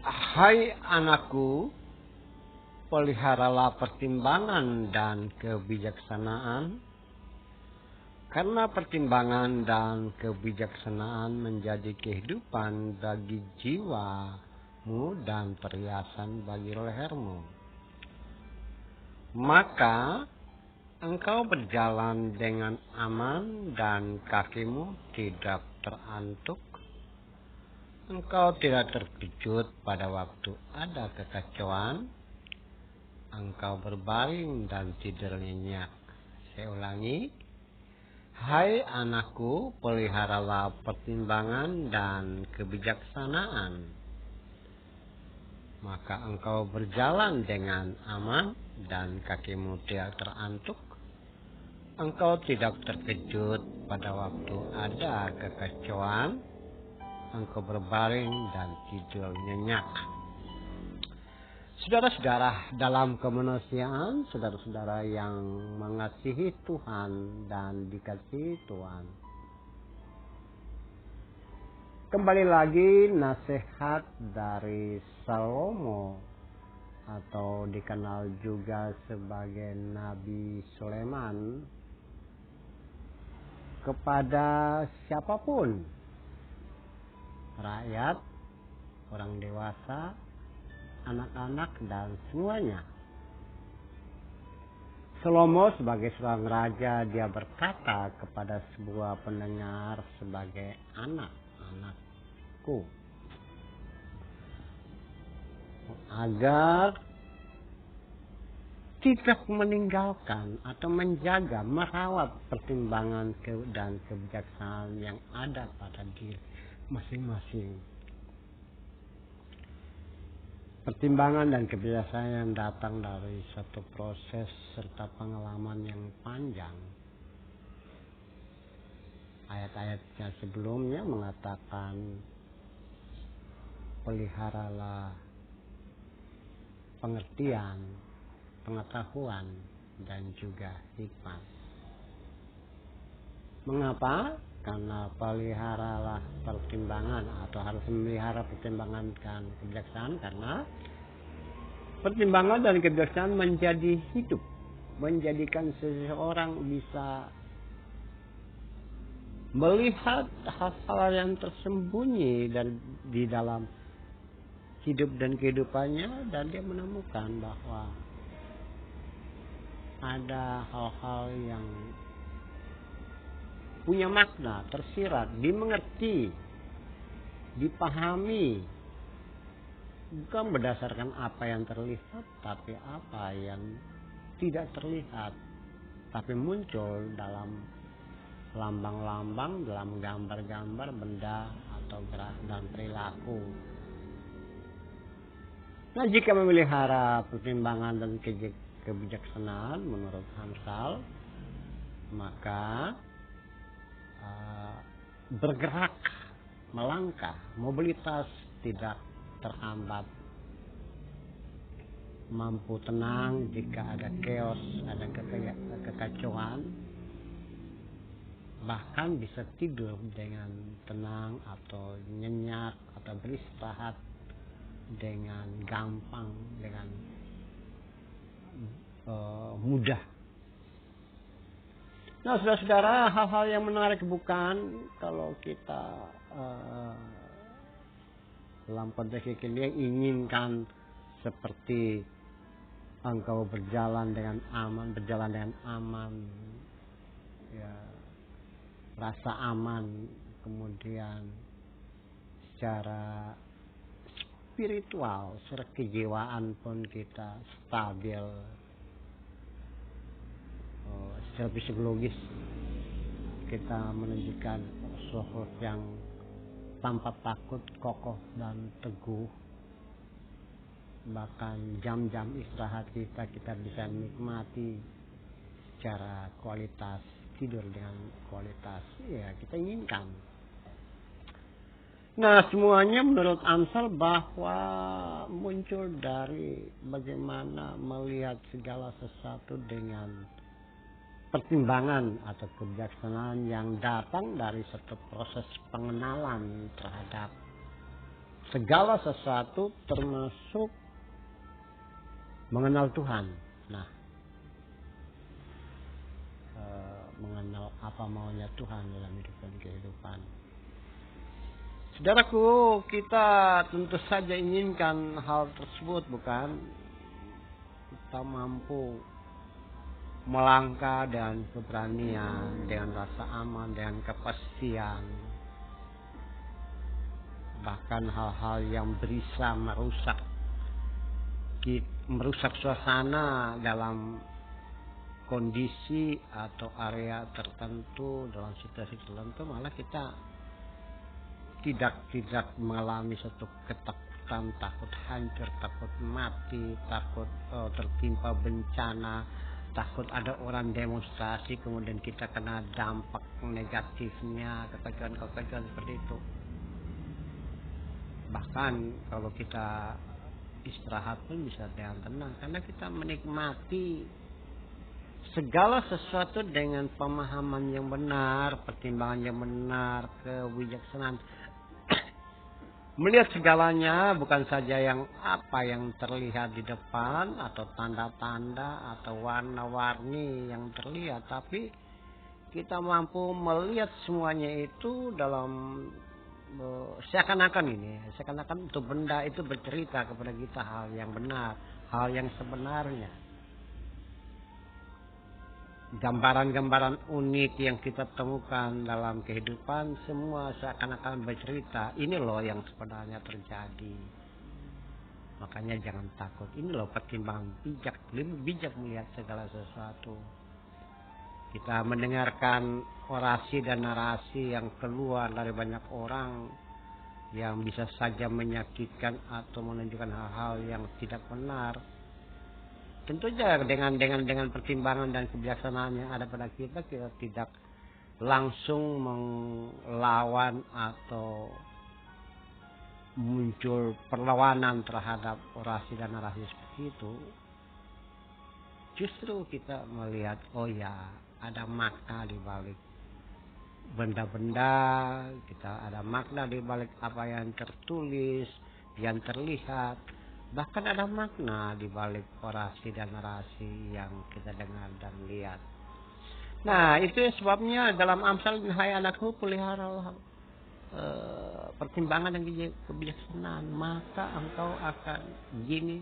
Hai anakku, peliharalah pertimbangan dan kebijaksanaan, karena pertimbangan dan kebijaksanaan menjadi kehidupan bagi jiwamu dan perhiasan bagi lehermu. Maka engkau berjalan dengan aman dan kakimu tidak terantuk. Engkau tidak terkejut pada waktu ada kekacauan. Engkau berbaring dan tidur nyenyak. Saya ulangi. Hai anakku, peliharalah pertimbangan dan kebijaksanaan. Maka engkau berjalan dengan aman dan kakimu tidak terantuk. Engkau tidak terkejut pada waktu ada kekacauan. Engkau berbaring dan tidur nyenyak. Saudara-saudara dalam kemanusiaan, saudara-saudara yang mengasihi Tuhan dan dikasihi Tuhan. Kembali lagi nasihat dari Salomo atau dikenal juga sebagai Nabi Sulaiman kepada siapapun, rakyat, orang dewasa, anak-anak, dan semuanya. Salomo sebagai seorang raja, dia berkata kepada sebuah pendengar sebagai anak-anakku, agar tidak meninggalkan atau menjaga, merawat pertimbangan dan kebijaksanaan yang ada pada diri masing-masing. Pertimbangan dan kebijaksanaan yang datang dari suatu proses serta pengalaman yang panjang. Ayat-ayatnya sebelumnya mengatakan, peliharalah pengertian, pengetahuan, dan juga hikmat. Mengapa? Karena peliharalah pertimbangan atau harus memelihara pertimbangan dan kebijaksanaan, karena pertimbangan dan kebijaksanaan menjadi hidup, menjadikan seseorang bisa melihat hal-hal yang tersembunyi dan di dalam hidup dan kehidupannya, dan dia menemukan bahwa ada hal-hal yang punya makna, tersirat, dimengerti, dipahami, bukan berdasarkan apa yang terlihat, tapi apa yang tidak terlihat, tapi muncul dalam lambang-lambang, dalam gambar-gambar benda atau gerak dan perilaku. Nah, jika memelihara pertimbangan dan kebijaksanaan menurut Amsal, maka bergerak, melangkah, mobilitas tidak terhambat, mampu tenang jika ada chaos, ada kekacauan, bahkan bisa tidur dengan tenang atau nyenyak atau beristirahat dengan gampang, dengan mudah. Nah, saudara-saudara, hal-hal yang menarik bukan kalau kita dalam konteks ini inginkan seperti engkau berjalan dengan aman, ya, rasa aman, kemudian secara spiritual, secara kejiwaan pun kita stabil. Secara psikologis kita menunjukkan sosok yang tanpa takut, kokoh dan teguh. Bahkan jam-jam istirahat kita bisa menikmati secara kualitas, tidur dengan kualitas ya kita inginkan. Nah, semuanya menurut Amsal bahwa muncul dari bagaimana melihat segala sesuatu dengan pertimbangan atau kebijaksanaan yang datang dari satu proses pengenalan terhadap segala sesuatu termasuk mengenal Tuhan. Nah, mengenal apa maunya Tuhan dalam hidup dan kehidupan. Saudaraku, kita tentu saja inginkan hal tersebut, bukan? Kita mampu melangkah dengan keberanian, dengan rasa aman, dengan kepastian. Bahkan hal-hal yang bisa merusak suasana dalam kondisi atau area tertentu, dalam situasi tertentu, malah kita tidak mengalami suatu ketakutan, takut hancur, takut mati, takut tertimpa bencana, takut ada orang demonstrasi kemudian kita kena dampak negatifnya, kekacauan seperti itu. Bahkan kalau kita istirahat pun bisa dengan tenang, karena kita menikmati segala sesuatu dengan pemahaman yang benar, pertimbangan yang benar, kebijaksanaan. Melihat segalanya bukan saja yang terlihat di depan atau tanda-tanda atau warna-warni yang terlihat, tapi kita mampu melihat semuanya itu dalam seakan-akan itu benda itu bercerita kepada kita hal yang benar, hal yang sebenarnya. Gambaran-gambaran unik yang kita temukan dalam kehidupan semua seakan-akan bercerita, ini loh yang sebenarnya terjadi. Makanya jangan takut. Ini loh pertimbangan bijak, lebih bijak melihat segala sesuatu. Kita mendengarkan orasi dan narasi yang keluar dari banyak orang yang bisa saja menyakitkan atau menunjukkan hal-hal yang tidak benar. Tentu saja dengan pertimbangan dan kebijaksanaan yang ada pada kita tidak langsung melawan atau muncul perlawanan terhadap orasi dan narasi seperti itu. Justru kita melihat, oh ya, ada makna di balik benda-benda, kita ada makna di balik apa yang tertulis, yang terlihat. Bahkan ada makna di balik orasi dan narasi yang kita dengar dan lihat. Nah, itu sebabnya dalam Amsal, hai anakku, peliharalah pertimbangan dan kebijaksanaan, maka engkau akan begini.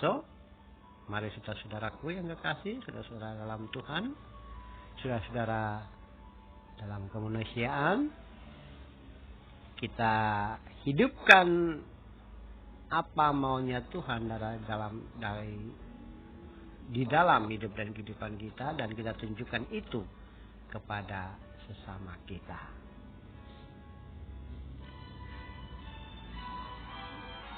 So, mari saudara-saudaraku yang kekasih, saudara-saudara dalam Tuhan, saudara-saudara dalam kemanusiaan, kita hidupkan apa maunya Tuhan di dalam hidup dan kehidupan kita, dan kita tunjukkan itu kepada sesama kita.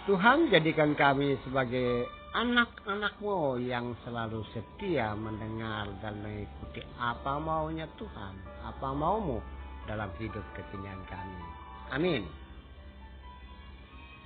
Tuhan, jadikan kami sebagai anak-anak-Mu yang selalu setia mendengar dan mengikuti apa maunya Tuhan, apa mau-Mu dalam hidup kekinian kami. Amin.